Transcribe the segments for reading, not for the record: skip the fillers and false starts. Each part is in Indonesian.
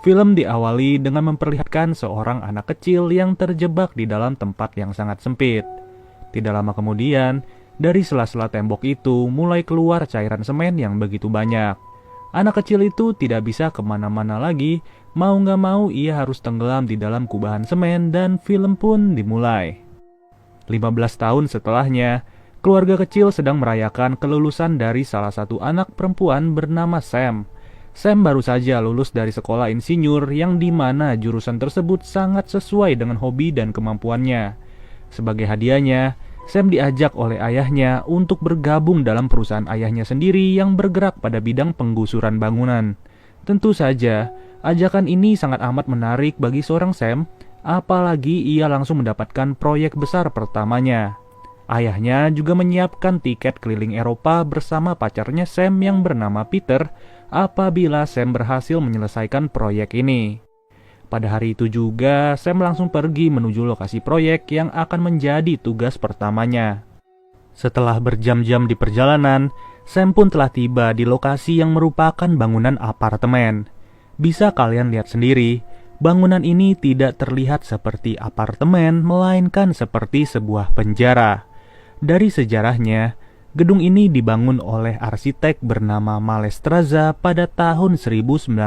Film diawali dengan memperlihatkan seorang anak kecil yang terjebak di dalam tempat yang sangat sempit. Tidak lama kemudian, dari sela-sela tembok itu mulai keluar cairan semen yang begitu banyak. Anak kecil itu tidak bisa kemana-mana lagi, mau gak mau ia harus tenggelam di dalam kubahan semen dan film pun dimulai. 15 tahun setelahnya, keluarga kecil sedang merayakan kelulusan dari salah satu anak perempuan bernama Sam. Sam baru saja lulus dari sekolah insinyur yang dimana jurusan tersebut sangat sesuai dengan hobi dan kemampuannya. Sebagai hadiahnya, Sam diajak oleh ayahnya untuk bergabung dalam perusahaan ayahnya sendiri yang bergerak pada bidang penggusuran bangunan. Tentu saja, ajakan ini sangat amat menarik bagi seorang Sam, apalagi ia langsung mendapatkan proyek besar pertamanya. Ayahnya juga menyiapkan tiket keliling Eropa bersama pacarnya Sam yang bernama Peter apabila Sam berhasil menyelesaikan proyek ini. Pada hari itu juga, Sam langsung pergi menuju lokasi proyek yang akan menjadi tugas pertamanya. Setelah berjam-jam di perjalanan, Sam pun telah tiba di lokasi yang merupakan bangunan apartemen. Bisa kalian lihat sendiri, bangunan ini tidak terlihat seperti apartemen, melainkan seperti sebuah penjara. Dari sejarahnya, gedung ini dibangun oleh arsitek bernama Mallestraza pada tahun 1990.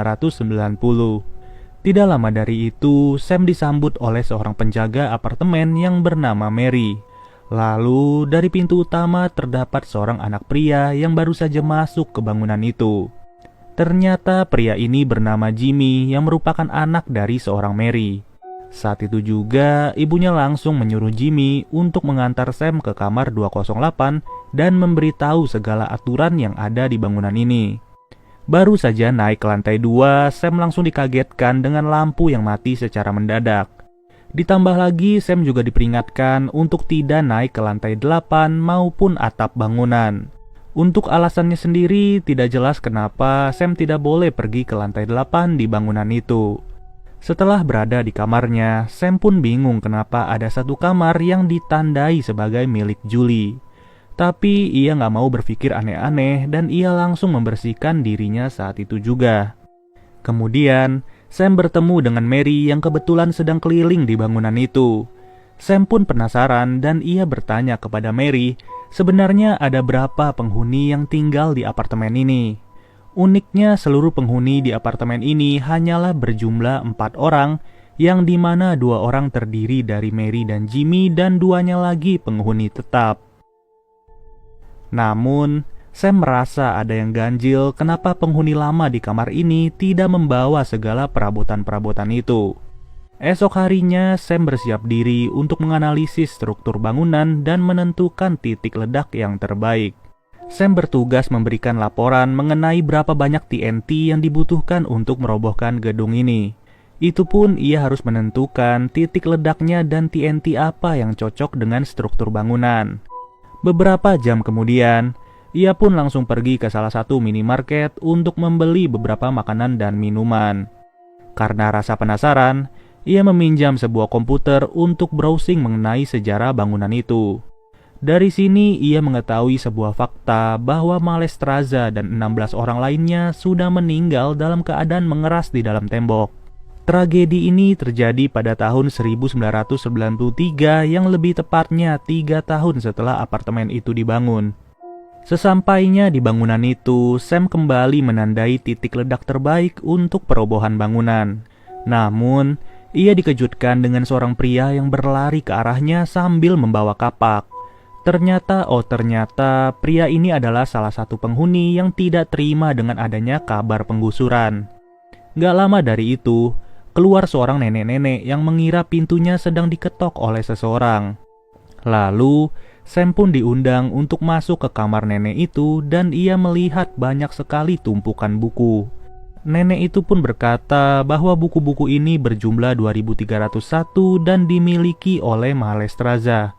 Tidak lama dari itu, Sam disambut oleh seorang penjaga apartemen yang bernama Mary. Lalu, dari pintu utama terdapat seorang anak pria yang baru saja masuk ke bangunan itu. Ternyata pria ini bernama Jimmy yang merupakan anak dari seorang Mary. Saat itu juga, ibunya langsung menyuruh Jimmy untuk mengantar Sam ke kamar 208 dan memberitahu segala aturan yang ada di bangunan ini. Baru saja naik ke lantai 2, Sam langsung dikagetkan dengan lampu yang mati secara mendadak. Ditambah lagi, Sam juga diperingatkan untuk tidak naik ke lantai 8 maupun atap bangunan. Untuk alasannya sendiri, tidak jelas kenapa Sam tidak boleh pergi ke lantai 8 di bangunan itu. Setelah berada di kamarnya, Sam pun bingung kenapa ada satu kamar yang ditandai sebagai milik Julie. Tapi ia gak mau berpikir aneh-aneh dan ia langsung membersihkan dirinya saat itu juga. Kemudian, Sam bertemu dengan Mary yang kebetulan sedang keliling di bangunan itu. Sam pun penasaran dan ia bertanya kepada Mary, sebenarnya ada berapa penghuni yang tinggal di apartemen ini. Uniknya, seluruh penghuni di apartemen ini hanyalah berjumlah 4 orang, yang dimana 2 orang terdiri dari Mary dan Jimmy dan 2-nya lagi penghuni tetap. Namun, Sam merasa ada yang ganjil kenapa penghuni lama di kamar ini tidak membawa segala perabotan-perabotan itu. Esok harinya, Sam bersiap diri untuk menganalisis struktur bangunan dan menentukan titik ledak yang terbaik. Sam bertugas memberikan laporan mengenai berapa banyak TNT yang dibutuhkan untuk merobohkan gedung ini. Itu pun ia harus menentukan titik ledaknya dan TNT apa yang cocok dengan struktur bangunan. Beberapa jam kemudian, ia pun langsung pergi ke salah satu minimarket untuk membeli beberapa makanan dan minuman. Karena rasa penasaran, ia meminjam sebuah komputer untuk browsing mengenai sejarah bangunan itu. Dari sini ia mengetahui sebuah fakta bahwa Mallestraza dan 16 orang lainnya sudah meninggal dalam keadaan mengeras di dalam tembok. Tragedi ini terjadi pada tahun 1993 yang lebih tepatnya 3 tahun setelah apartemen itu dibangun. Sesampainya di bangunan itu, Sam kembali menandai titik ledak terbaik untuk perobohan bangunan. Namun, ia dikejutkan dengan seorang pria yang berlari ke arahnya sambil membawa kapak. Ternyata pria ini adalah salah satu penghuni yang tidak terima dengan adanya kabar penggusuran. Gak lama dari itu, keluar seorang nenek-nenek yang mengira pintunya sedang diketok oleh seseorang. Lalu, Sam pun diundang untuk masuk ke kamar nenek itu dan ia melihat banyak sekali tumpukan buku. Nenek itu pun berkata bahwa buku-buku ini berjumlah 2301 dan dimiliki oleh Mallestraza.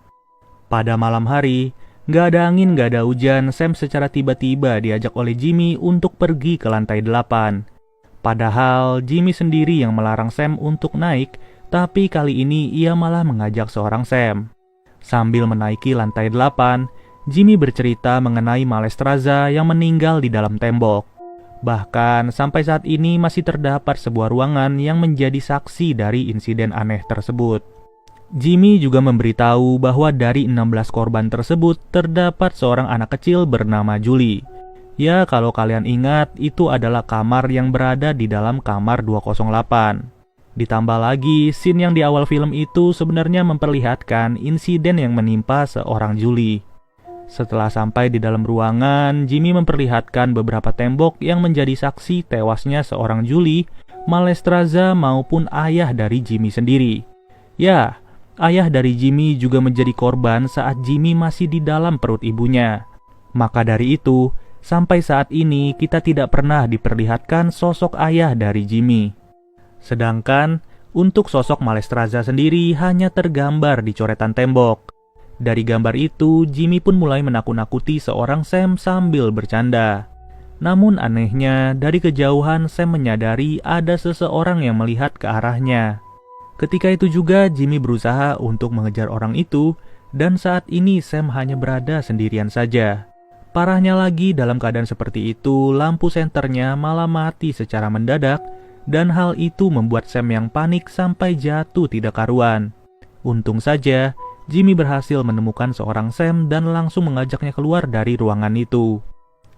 Pada malam hari, gak ada angin, gak ada hujan, Sam secara tiba-tiba diajak oleh Jimmy untuk pergi ke lantai 8. Padahal Jimmy sendiri yang melarang Sam untuk naik, tapi kali ini ia malah mengajak seorang Sam. Sambil menaiki lantai 8, Jimmy bercerita mengenai Mallestraza yang meninggal di dalam tembok. Bahkan sampai saat ini masih terdapat sebuah ruangan yang menjadi saksi dari insiden aneh tersebut. Jimmy juga memberitahu bahwa dari 16 korban tersebut terdapat seorang anak kecil bernama Julie. Ya, kalau kalian ingat, itu adalah kamar yang berada di dalam kamar 208. Ditambah lagi, scene yang di awal film itu sebenarnya memperlihatkan insiden yang menimpa seorang Julie. Setelah sampai di dalam ruangan, Jimmy memperlihatkan beberapa tembok yang menjadi saksi tewasnya seorang Julie, Malestroza maupun ayah dari Jimmy sendiri. Ya, ayah dari Jimmy juga menjadi korban saat Jimmy masih di dalam perut ibunya. Maka dari itu, sampai saat ini kita tidak pernah diperlihatkan sosok ayah dari Jimmy. Sedangkan untuk sosok Malestroza sendiri hanya tergambar di coretan tembok. Dari gambar itu, Jimmy pun mulai menakut-nakuti seorang Sam sambil bercanda. Namun anehnya, dari kejauhan Sam menyadari ada seseorang yang melihat ke arahnya. Ketika itu juga Jimmy berusaha untuk mengejar orang itu, dan saat ini Sam hanya berada sendirian saja. Parahnya lagi, dalam keadaan seperti itu, lampu senternya malah mati secara mendadak, dan hal itu membuat Sam yang panik sampai jatuh tidak karuan. Untung saja, Jimmy berhasil menemukan seorang Sam dan langsung mengajaknya keluar dari ruangan itu.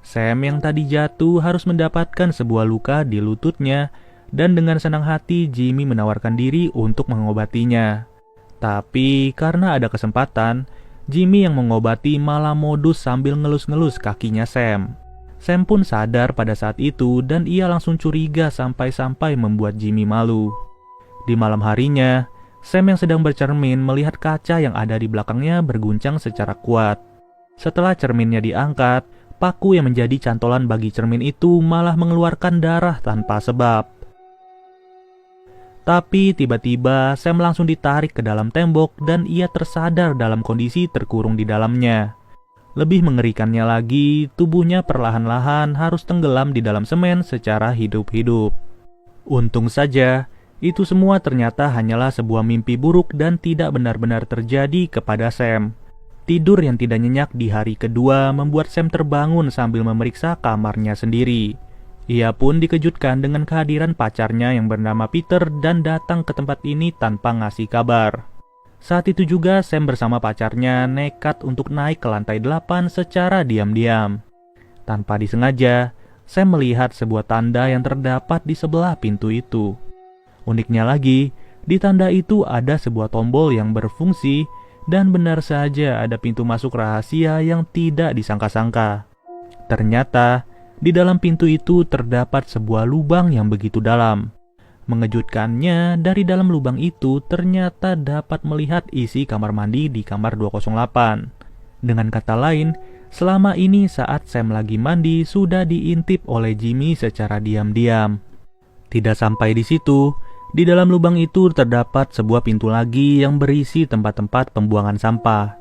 Sam yang tadi jatuh harus mendapatkan sebuah luka di lututnya, dan dengan senang hati Jimmy menawarkan diri untuk mengobatinya. Tapi karena ada kesempatan, Jimmy yang mengobati malah modus sambil ngelus-ngelus kakinya Sam. Sam pun sadar pada saat itu dan ia langsung curiga sampai-sampai membuat Jimmy malu. Di malam harinya, Sam yang sedang bercermin melihat kaca yang ada di belakangnya berguncang secara kuat. Setelah cerminnya diangkat, paku yang menjadi cantolan bagi cermin itu malah mengeluarkan darah tanpa sebab. Tapi tiba-tiba Sam langsung ditarik ke dalam tembok dan ia tersadar dalam kondisi terkurung di dalamnya. Lebih mengerikannya lagi, tubuhnya perlahan-lahan harus tenggelam di dalam semen secara hidup-hidup. Untung saja, itu semua ternyata hanyalah sebuah mimpi buruk dan tidak benar-benar terjadi kepada Sam. Tidur yang tidak nyenyak di hari kedua membuat Sam terbangun sambil memeriksa kamarnya sendiri. Ia pun dikejutkan dengan kehadiran pacarnya yang bernama Peter dan datang ke tempat ini tanpa ngasih kabar. Saat itu juga Sam bersama pacarnya nekat untuk naik ke lantai 8 secara diam-diam. Tanpa disengaja, Sam melihat sebuah tanda yang terdapat di sebelah pintu itu. Uniknya lagi, di tanda itu ada sebuah tombol yang berfungsi dan benar saja ada pintu masuk rahasia yang tidak disangka-sangka. Ternyata, di dalam pintu itu terdapat sebuah lubang yang begitu dalam. Mengejutkannya, dari dalam lubang itu ternyata dapat melihat isi kamar mandi di kamar 208. Dengan kata lain, selama ini saat Sam lagi mandi sudah diintip oleh Jimmy secara diam-diam. Tidak sampai di situ, di dalam lubang itu terdapat sebuah pintu lagi yang berisi tempat-tempat pembuangan sampah.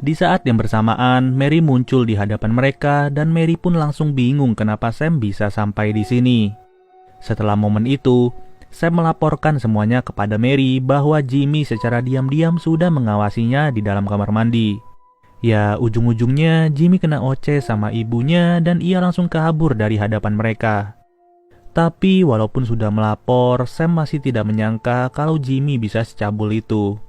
Di saat yang bersamaan, Mary muncul di hadapan mereka dan Mary pun langsung bingung kenapa Sam bisa sampai di sini. Setelah momen itu, Sam melaporkan semuanya kepada Mary bahwa Jimmy secara diam-diam sudah mengawasinya di dalam kamar mandi. Ya, ujung-ujungnya Jimmy kena oceh sama ibunya dan ia langsung kabur dari hadapan mereka. Tapi walaupun sudah melapor, Sam masih tidak menyangka kalau Jimmy bisa secabul itu.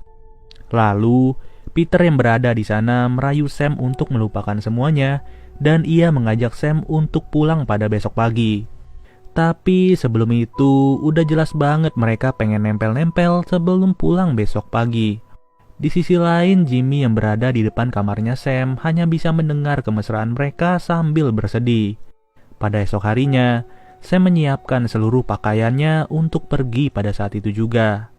Lalu, Peter yang berada di sana merayu Sam untuk melupakan semuanya dan ia mengajak Sam untuk pulang pada besok pagi. Tapi sebelum itu, udah jelas banget mereka pengen nempel-nempel sebelum pulang besok pagi. Di sisi lain, Jimmy yang berada di depan kamarnya Sam hanya bisa mendengar kemesraan mereka sambil bersedih. Pada esok harinya, Sam menyiapkan seluruh pakaiannya untuk pergi pada saat itu juga.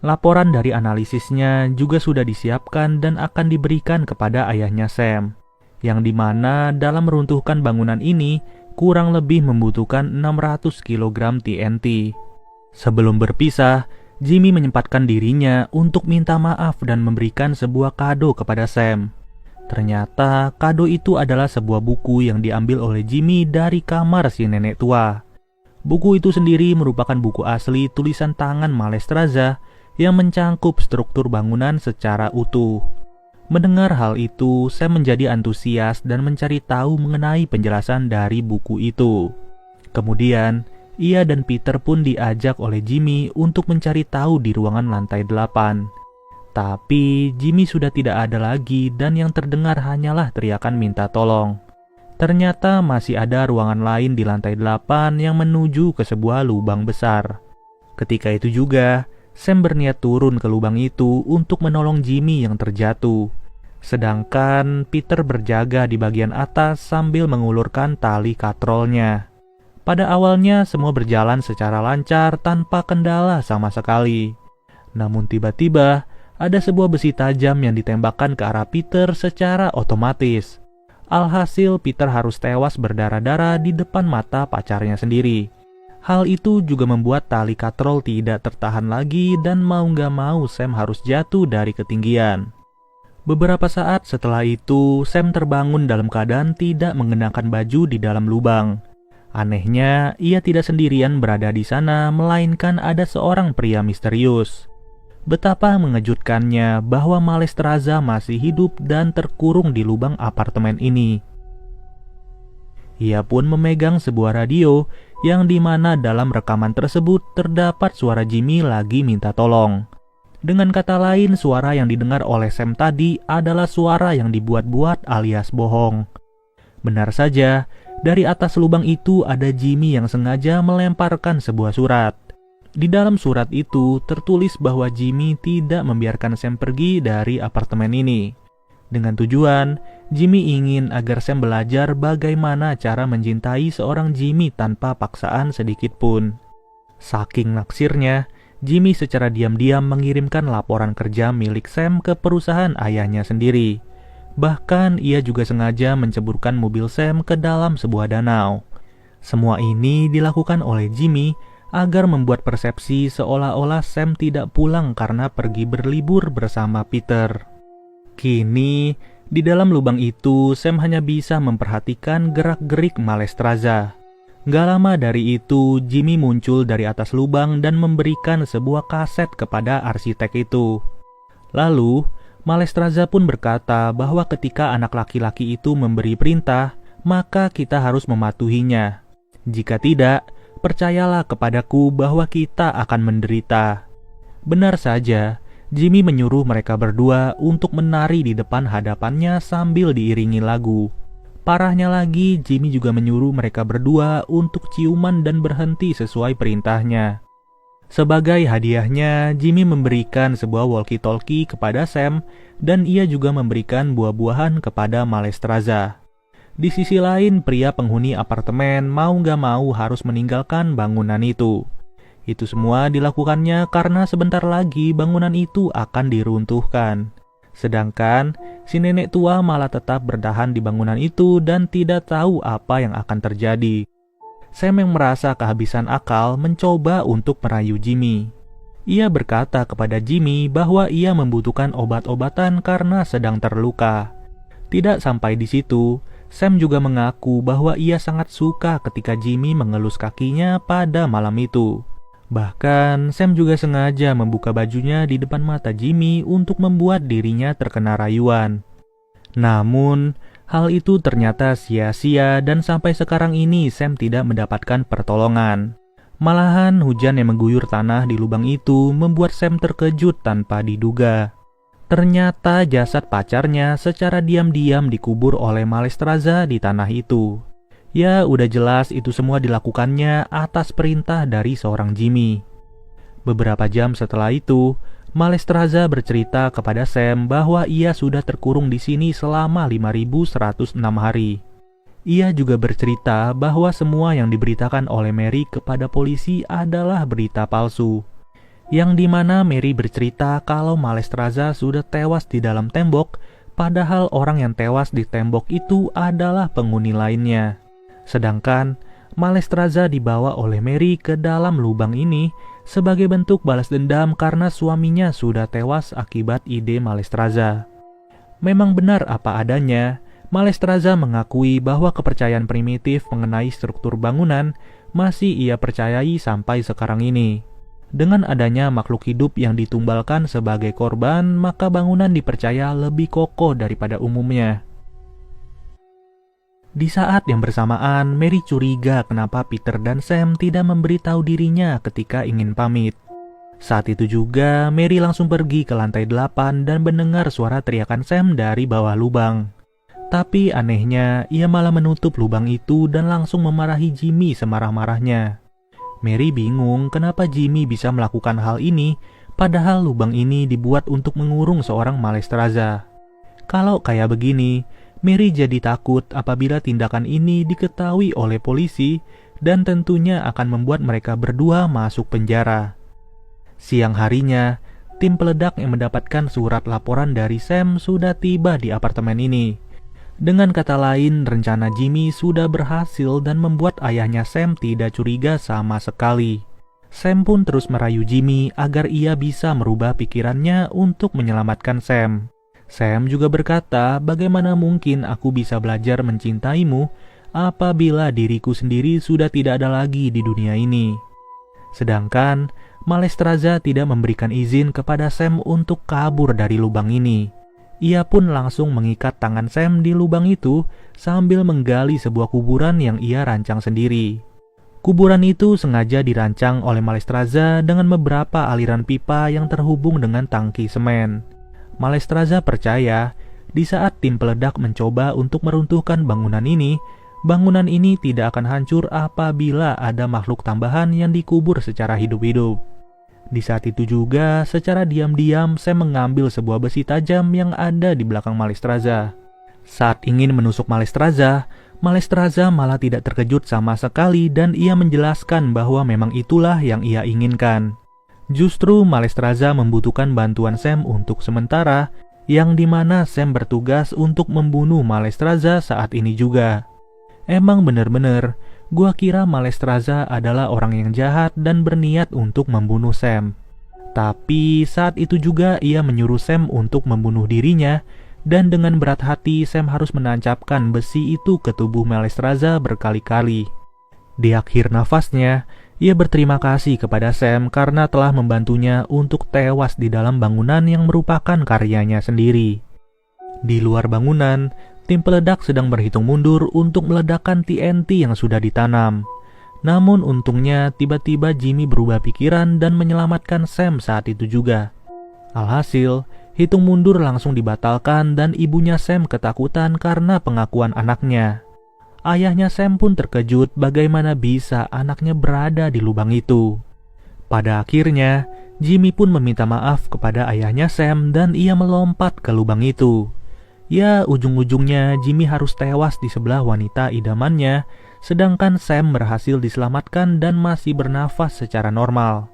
Laporan dari analisisnya juga sudah disiapkan dan akan diberikan kepada ayahnya Sam, yang dimana dalam meruntuhkan bangunan ini kurang lebih membutuhkan 600 kg TNT. Sebelum berpisah, Jimmy menyempatkan dirinya untuk minta maaf dan memberikan sebuah kado kepada Sam. Ternyata kado itu adalah sebuah buku yang diambil oleh Jimmy dari kamar si nenek tua. Buku itu sendiri merupakan buku asli tulisan tangan Malestroza yang mencangkup struktur bangunan secara utuh. Mendengar hal itu, Sam menjadi antusias dan mencari tahu mengenai penjelasan dari buku itu. Kemudian, ia dan Peter pun diajak oleh Jimmy untuk mencari tahu di ruangan lantai 8. Tapi Jimmy sudah tidak ada lagi dan yang terdengar hanyalah teriakan minta tolong. Ternyata masih ada ruangan lain di lantai 8 yang menuju ke sebuah lubang besar. Ketika itu juga, Sam berniat turun ke lubang itu untuk menolong Jimmy yang terjatuh. Sedangkan Peter berjaga di bagian atas sambil mengulurkan tali katrolnya. Pada awalnya semua berjalan secara lancar tanpa kendala sama sekali. Namun tiba-tiba ada sebuah besi tajam yang ditembakkan ke arah Peter secara otomatis. Alhasil Peter harus tewas berdarah-darah di depan mata pacarnya sendiri. Hal itu juga membuat tali katrol tidak tertahan lagi dan mau gak mau Sam harus jatuh dari ketinggian. Beberapa saat setelah itu, Sam terbangun dalam keadaan tidak mengenakan baju di dalam lubang. Anehnya, ia tidak sendirian berada di sana, melainkan ada seorang pria misterius. Betapa mengejutkannya bahwa Malestraza masih hidup dan terkurung di lubang apartemen ini. Ia pun memegang sebuah radio yang dimana dalam rekaman tersebut terdapat suara Jimmy lagi minta tolong. Dengan kata lain, suara yang didengar oleh Sam tadi adalah suara yang dibuat-buat alias bohong. Benar saja, dari atas lubang itu ada Jimmy yang sengaja melemparkan sebuah surat. Di dalam surat itu tertulis bahwa Jimmy tidak membiarkan Sam pergi dari apartemen ini. Dengan tujuan, Jimmy ingin agar Sam belajar bagaimana cara mencintai seorang Jimmy tanpa paksaan sedikit pun. Saking naksirnya, Jimmy secara diam-diam mengirimkan laporan kerja milik Sam ke perusahaan ayahnya sendiri. Bahkan ia juga sengaja menceburkan mobil Sam ke dalam sebuah danau. Semua ini dilakukan oleh Jimmy agar membuat persepsi seolah-olah Sam tidak pulang karena pergi berlibur bersama Peter. Kini, di dalam lubang itu Sam hanya bisa memperhatikan gerak-gerik Malestraza. Gak lama dari itu, Jimmy muncul dari atas lubang dan memberikan sebuah kaset kepada arsitek itu. Lalu, Malestraza pun berkata bahwa ketika anak laki-laki itu memberi perintah, maka kita harus mematuhinya. Jika tidak, percayalah kepadaku bahwa kita akan menderita. Benar saja, Jimmy menyuruh mereka berdua untuk menari di depan hadapannya sambil diiringi lagu. Parahnya lagi, Jimmy juga menyuruh mereka berdua untuk ciuman dan berhenti sesuai perintahnya. Sebagai hadiahnya, Jimmy memberikan sebuah walkie-talkie kepada Sam dan ia juga memberikan buah-buahan kepada Malestraza. Di sisi lain, pria penghuni apartemen mau gak mau harus meninggalkan bangunan itu. Itu semua dilakukannya karena sebentar lagi bangunan itu akan diruntuhkan. Sedangkan si nenek tua malah tetap bertahan di bangunan itu dan tidak tahu apa yang akan terjadi. Sam yang merasa kehabisan akal mencoba untuk merayu Jimmy. Ia berkata kepada Jimmy bahwa ia membutuhkan obat-obatan karena sedang terluka. Tidak sampai di situ, Sam juga mengaku bahwa ia sangat suka ketika Jimmy mengelus kakinya pada malam itu. Bahkan, Sam juga sengaja membuka bajunya di depan mata Jimmy untuk membuat dirinya terkena rayuan. Namun, hal itu ternyata sia-sia dan sampai sekarang ini Sam tidak mendapatkan pertolongan. Malahan, hujan yang mengguyur tanah di lubang itu membuat Sam terkejut tanpa diduga. Ternyata jasad pacarnya secara diam-diam dikubur oleh Malestraza di tanah itu. Ya, udah jelas itu semua dilakukannya atas perintah dari seorang Jimmy. Beberapa jam setelah itu, Malestraza bercerita kepada Sam bahwa ia sudah terkurung di sini selama 5.106 hari. Ia juga bercerita bahwa semua yang diberitakan oleh Mary kepada polisi adalah berita palsu. Yang dimana Mary bercerita kalau Malestraza sudah tewas di dalam tembok, padahal orang yang tewas di tembok itu adalah penghuni lainnya. Sedangkan Malestraza dibawa oleh Mary ke dalam lubang ini sebagai bentuk balas dendam karena suaminya sudah tewas akibat ide Malestraza. Memang benar apa adanya, Malestraza mengakui bahwa kepercayaan primitif mengenai struktur bangunan masih ia percayai sampai sekarang ini. Dengan adanya makhluk hidup yang ditumbalkan sebagai korban, maka bangunan dipercaya lebih kokoh daripada umumnya. Di saat yang bersamaan, Mary curiga kenapa Peter dan Sam tidak memberitahu dirinya ketika ingin pamit. Saat itu juga, Mary langsung pergi ke lantai 8 dan mendengar suara teriakan Sam dari bawah lubang. Tapi anehnya, ia malah menutup lubang itu dan langsung memarahi Jimmy semarah-marahnya. Mary bingung kenapa Jimmy bisa melakukan hal ini, padahal lubang ini dibuat untuk mengurung seorang Malestroza. Kalau kayak begini, Mary jadi takut apabila tindakan ini diketahui oleh polisi dan tentunya akan membuat mereka berdua masuk penjara. Siang harinya, tim peledak yang mendapatkan surat laporan dari Sam sudah tiba di apartemen ini. Dengan kata lain, rencana Jimmy sudah berhasil dan membuat ayahnya Sam tidak curiga sama sekali. Sam pun terus merayu Jimmy agar ia bisa merubah pikirannya untuk menyelamatkan Sam. Sam juga berkata, bagaimana mungkin aku bisa belajar mencintaimu apabila diriku sendiri sudah tidak ada lagi di dunia ini. Sedangkan Malestroza tidak memberikan izin kepada Sam untuk kabur dari lubang ini. Ia pun langsung mengikat tangan Sam di lubang itu sambil menggali sebuah kuburan yang ia rancang sendiri. Kuburan itu sengaja dirancang oleh Malestroza dengan beberapa aliran pipa yang terhubung dengan tangki semen. Malestroza percaya, di saat tim peledak mencoba untuk meruntuhkan bangunan ini tidak akan hancur apabila ada makhluk tambahan yang dikubur secara hidup-hidup. Di saat itu juga, secara diam-diam Sam mengambil sebuah besi tajam yang ada di belakang Malestroza. Saat ingin menusuk Malestroza malah tidak terkejut sama sekali dan ia menjelaskan bahwa memang itulah yang ia inginkan. Justru Malestroza membutuhkan bantuan Sam untuk sementara, yang dimana Sam bertugas untuk membunuh Malestroza saat ini juga. Emang bener-bener, gua kira Malestroza adalah orang yang jahat dan berniat untuk membunuh Sam. Tapi saat itu juga ia menyuruh Sam untuk membunuh dirinya, dan dengan berat hati Sam harus menancapkan besi itu ke tubuh Malestroza berkali-kali. Di akhir nafasnya, ia berterima kasih kepada Sam karena telah membantunya untuk tewas di dalam bangunan yang merupakan karyanya sendiri. Di luar bangunan, tim peledak sedang berhitung mundur untuk meledakkan TNT yang sudah ditanam. Namun untungnya tiba-tiba Jimmy berubah pikiran dan menyelamatkan Sam saat itu juga. Alhasil, hitung mundur langsung dibatalkan dan ibunya Sam ketakutan karena pengakuan anaknya. Ayahnya Sam pun terkejut bagaimana bisa anaknya berada di lubang itu. Pada akhirnya, Jimmy pun meminta maaf kepada ayahnya Sam dan ia melompat ke lubang itu. Ya, ujung-ujungnya Jimmy harus tewas di sebelah wanita idamannya, sedangkan Sam berhasil diselamatkan dan masih bernafas secara normal.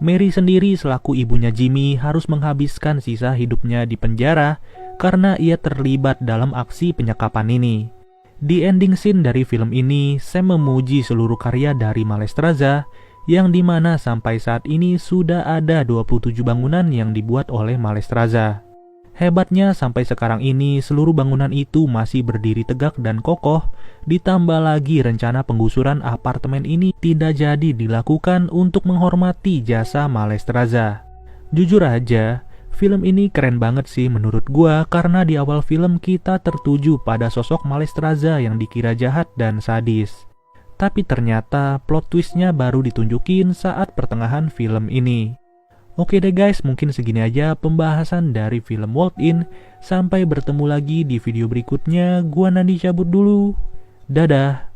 Mary sendiri selaku ibunya Jimmy harus menghabiskan sisa hidupnya di penjara karena ia terlibat dalam aksi penyekapan ini. Di ending scene dari film ini, Sam memuji seluruh karya dari Malestroza, yang dimana sampai saat ini sudah ada 27 bangunan yang dibuat oleh Malestroza. Hebatnya sampai sekarang ini seluruh bangunan itu masih berdiri tegak dan kokoh, ditambah lagi rencana penggusuran apartemen ini tidak jadi dilakukan untuk menghormati jasa Malestroza. Jujur aja, film ini keren banget sih menurut gua karena di awal film kita tertuju pada sosok Malestroza yang dikira jahat dan sadis. Tapi ternyata plot twistnya baru ditunjukin saat pertengahan film ini. Oke deh guys, mungkin segini aja pembahasan dari film Walk In. Sampai bertemu lagi di video berikutnya. Gua Nandi cabut dulu. Dadah.